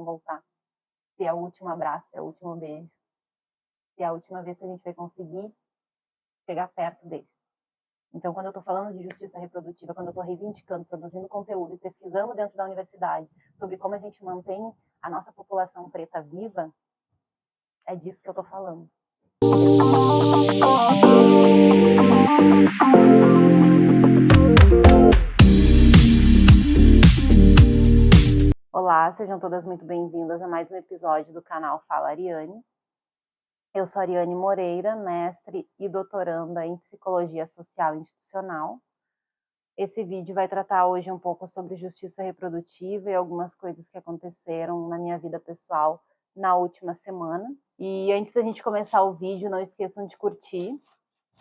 vão voltar. Se é o último abraço, se é o último beijo, se é a última vez que a gente vai conseguir chegar perto deles. Então, quando eu estou falando de justiça reprodutiva, quando eu estou reivindicando, produzindo conteúdo e pesquisando dentro da universidade sobre como a gente mantém a nossa população preta viva, é disso que eu estou falando. Olá, sejam todas muito bem-vindas a mais um episódio do canal Fala Ariane. Eu sou Ariane Moreira, mestre e doutoranda em Psicologia Social Institucional. Esse vídeo vai tratar hoje um pouco sobre justiça reprodutiva e algumas coisas que aconteceram na minha vida pessoal na última semana. E antes da gente começar o vídeo, não esqueçam de curtir,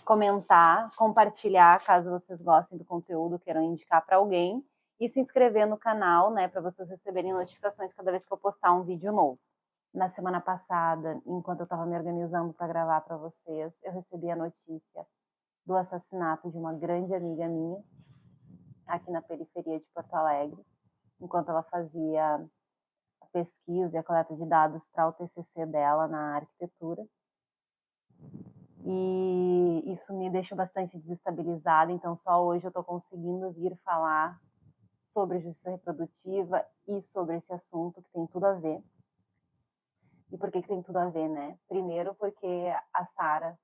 comentar, compartilhar caso vocês gostem do conteúdo, queiram indicar para alguém, e se inscrever no canal, né, para vocês receberem notificações cada vez que eu postar um vídeo novo. Na semana passada, enquanto eu estava me organizando para gravar para vocês, eu recebi a notícia do assassinato de uma grande amiga minha, aqui na periferia de Porto Alegre, enquanto ela fazia a pesquisa e a coleta de dados para o TCC dela na arquitetura. E isso me deixou bastante desestabilizada, então só hoje eu estou conseguindo vir falar sobre justiça reprodutiva e sobre esse assunto que tem tudo a ver. E por que tem tudo a ver, né? Primeiro porque a Sara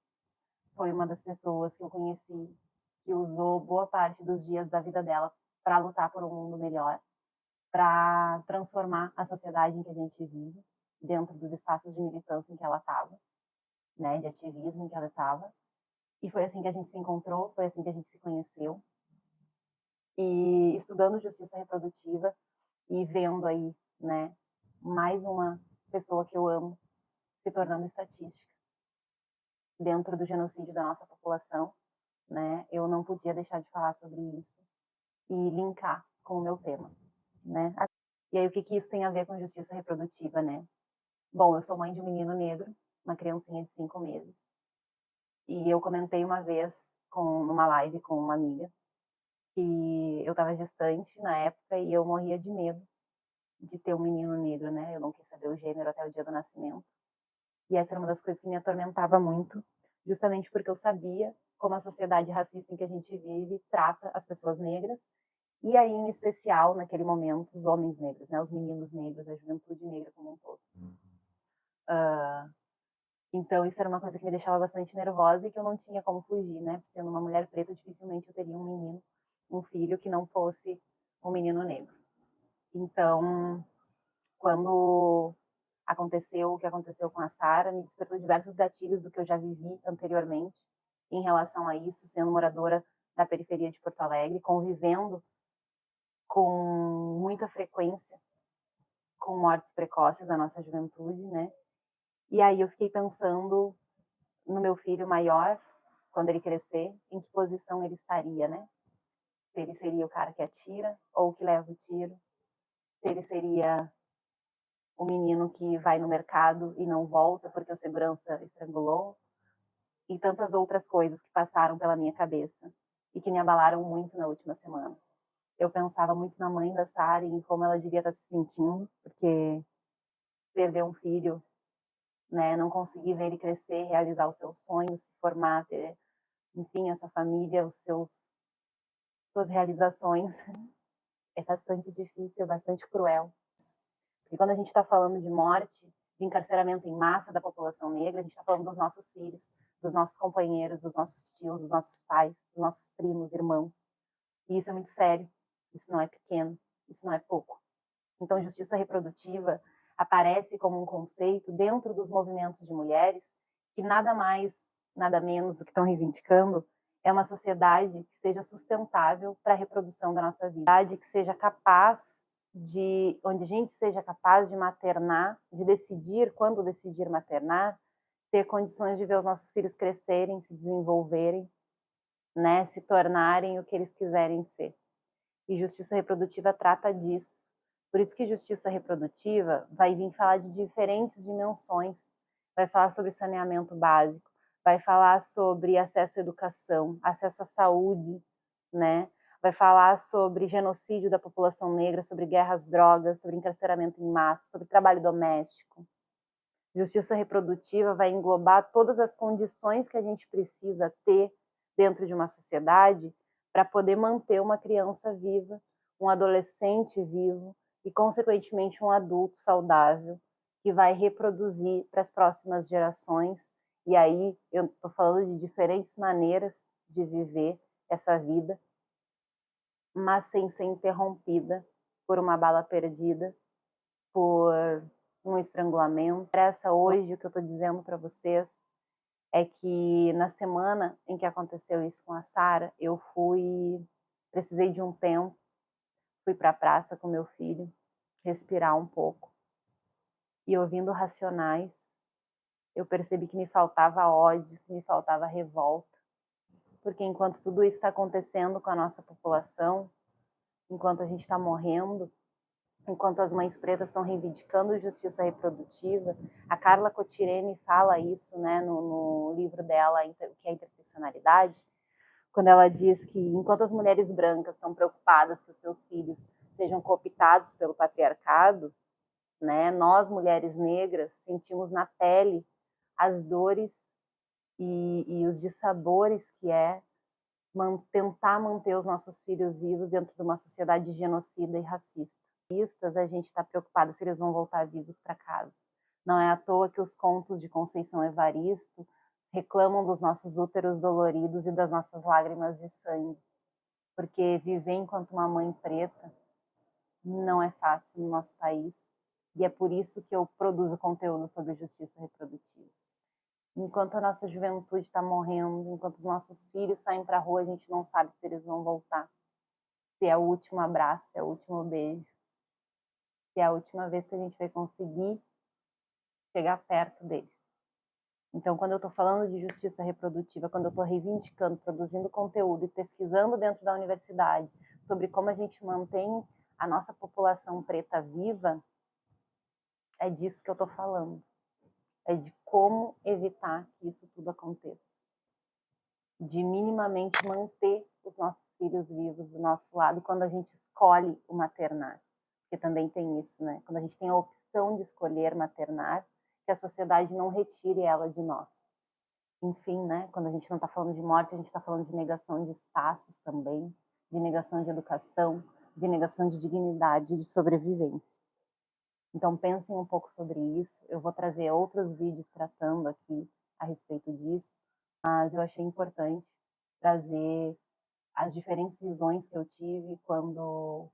foi uma das pessoas que eu conheci que usou boa parte dos dias da vida dela para lutar por um mundo melhor, para transformar a sociedade em que a gente vive, dentro dos espaços de militância em que ela estava, né, de ativismo em que ela estava. E foi assim que a gente se encontrou, foi assim que a gente se conheceu. E estudando justiça reprodutiva e vendo aí, né, mais uma pessoa que eu amo se tornando estatística dentro do genocídio da nossa população, né, eu não podia deixar de falar sobre isso e linkar com o meu tema, né? E aí o que isso tem a ver com justiça reprodutiva, né? Bom, eu sou mãe de um menino negro, uma criancinha de 5 meses, e eu comentei uma vez numa live com uma amiga que eu estava gestante na época e eu morria de medo de ter um menino negro, né? Eu não quis saber o gênero até o dia do nascimento. E essa era uma das coisas que me atormentava muito, justamente porque eu sabia como a sociedade racista em que a gente vive trata as pessoas negras, e aí, em especial, naquele momento, os homens negros, né? Os meninos negros, a juventude negra como um todo. Então, isso era uma coisa que me deixava bastante nervosa e que eu não tinha como fugir, né? Sendo uma mulher preta, dificilmente eu teria um menino, um filho que não fosse um menino negro. Então, quando aconteceu o que aconteceu com a Sara, me despertou diversos gatilhos do que eu já vivi anteriormente em relação a isso, sendo moradora da periferia de Porto Alegre, convivendo com muita frequência com mortes precoces da nossa juventude, né? E aí eu fiquei pensando no meu filho maior, quando ele crescer, em que posição ele estaria, né? Se ele seria o cara que atira ou que leva o tiro, se ele seria o menino que vai no mercado e não volta porque o segurança estrangulou, e tantas outras coisas que passaram pela minha cabeça e que me abalaram muito na última semana. Eu pensava muito na mãe da Sara e em como ela devia estar se sentindo, porque perder um filho, né, não conseguir ver ele crescer, realizar os seus sonhos, se formar, ter, enfim, a sua família, suas realizações, é bastante difícil, bastante cruel. E quando a gente está falando de morte, de encarceramento em massa da população negra, a gente está falando dos nossos filhos, dos nossos companheiros, dos nossos tios, dos nossos pais, dos nossos primos, irmãos. E isso é muito sério, isso não é pequeno, isso não é pouco. Então, justiça reprodutiva aparece como um conceito dentro dos movimentos de mulheres que nada mais, nada menos do que estão reivindicando é uma sociedade que seja sustentável para a reprodução da nossa vida, que seja capaz onde a gente seja capaz de maternar, de decidir quando decidir maternar, ter condições de ver os nossos filhos crescerem, se desenvolverem, né, se tornarem o que eles quiserem ser. E justiça reprodutiva trata disso. Por isso que justiça reprodutiva vai vir falar de diferentes dimensões. Vai falar sobre saneamento básico, vai falar sobre acesso à educação, acesso à saúde, né? vai falar sobre genocídio da população negra, sobre guerra às drogas, sobre encarceramento em massa, sobre trabalho doméstico. Justiça reprodutiva vai englobar todas as condições que a gente precisa ter dentro de uma sociedade para poder manter uma criança viva, um adolescente vivo e, consequentemente, um adulto saudável que vai reproduzir para as próximas gerações. E aí eu estou falando de diferentes maneiras de viver essa vida, mas sem ser interrompida por uma bala perdida, por um estrangulamento. Essa hoje, o que eu estou dizendo para vocês é que na semana em que aconteceu isso com a Sara, eu precisei de um tempo, fui para a praça com meu filho, respirar um pouco. E ouvindo Racionais, eu percebi que me faltava ódio, que me faltava revolta. Porque enquanto tudo isso está acontecendo com a nossa população, enquanto a gente está morrendo, enquanto as mães pretas estão reivindicando justiça reprodutiva, a Carla Cotirene fala isso, né, no livro dela, que é a Interseccionalidade, quando ela diz que enquanto as mulheres brancas estão preocupadas que os seus filhos sejam cooptados pelo patriarcado, né, nós, mulheres negras, sentimos na pele as dores e os dissabores que é tentar manter os nossos filhos vivos dentro de uma sociedade genocida e racista. A gente está preocupada se eles vão voltar vivos para casa. Não é à toa que os contos de Conceição Evaristo reclamam dos nossos úteros doloridos e das nossas lágrimas de sangue, porque viver enquanto uma mãe preta não é fácil no nosso país, e é por isso que eu produzo conteúdo sobre justiça reprodutiva. Enquanto a nossa juventude está morrendo, enquanto os nossos filhos saem para a rua, a gente não sabe se eles vão voltar, se é o último abraço, se é o último beijo, se é a última vez que a gente vai conseguir chegar perto deles. Então, quando eu estou falando de justiça reprodutiva, quando eu estou reivindicando, produzindo conteúdo e pesquisando dentro da universidade sobre como a gente mantém a nossa população preta viva, é disso que eu estou falando. É de como evitar que isso tudo aconteça. De minimamente manter os nossos filhos vivos do nosso lado quando a gente escolhe o maternar. Porque também tem isso, né? Quando a gente tem a opção de escolher maternar, que a sociedade não retire ela de nós. Enfim, né? Quando a gente não está falando de morte, a gente está falando de negação de espaços também, de negação de educação, de negação de dignidade, de sobrevivência. Então pensem um pouco sobre isso. Eu vou trazer outros vídeos tratando aqui a respeito disso, mas eu achei importante trazer as diferentes visões que eu tive quando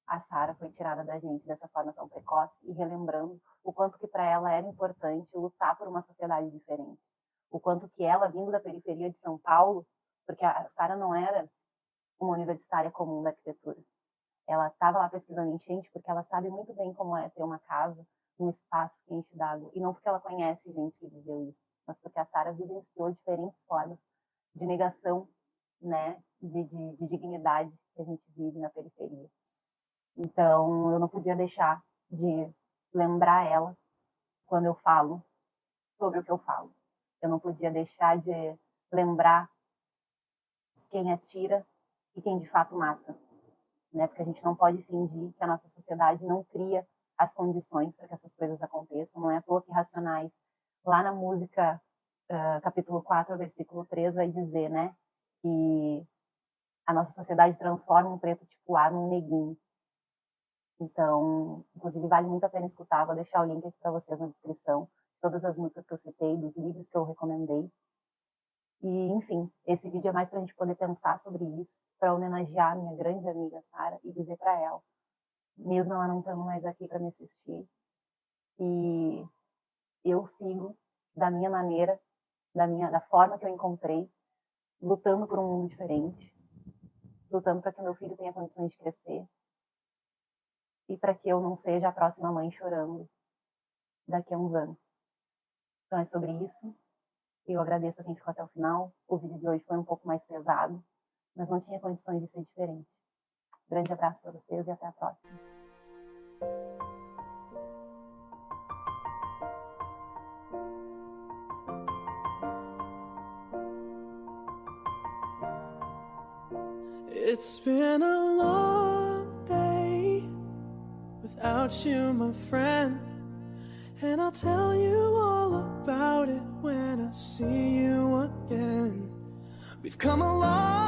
a Sara foi tirada da gente dessa forma tão precoce e relembrando o quanto que para ela era importante lutar por uma sociedade diferente. O quanto que ela, vindo da periferia de São Paulo, porque a Sara não era uma universitária comum da arquitetura. Ela estava lá pesquisando enchente porque ela sabe muito bem como é ter uma casa, um espaço que enche d'água. E não porque ela conhece gente que viveu isso, mas porque a Sara vivenciou diferentes formas de negação, né, de dignidade que a gente vive na periferia. Então, eu não podia deixar de lembrar ela quando eu falo sobre o que eu falo. Eu não podia deixar de lembrar quem atira e quem de fato mata, né? Porque a gente não pode fingir que a nossa sociedade não cria as condições para que essas coisas aconteçam. Não é à toa que Racionais, lá na música, capítulo 4, versículo 3, vai dizer, né, que a nossa sociedade transforma um preto tipo A num neguinho. Então, inclusive, vale muito a pena escutar. Vou deixar o link aqui para vocês na descrição. Todas as músicas que eu citei, dos livros que eu recomendei. E, enfim, esse vídeo é mais para a gente poder pensar sobre isso, para homenagear a minha grande amiga Sara e dizer para ela, mesmo ela não estando mais aqui para me assistir, e eu sigo da minha maneira, da forma que eu encontrei, lutando por um mundo diferente, lutando para que meu filho tenha condições de crescer e para que eu não seja a próxima mãe chorando daqui a uns anos. Então é sobre isso. Eu agradeço a quem ficou até o final. O vídeo de hoje foi um pouco mais pesado, mas não tinha condições de ser diferente. Grande abraço para vocês e até a próxima. It's been a long day without you, my friend, and I'll tell you all about it when I see you again. We've come a long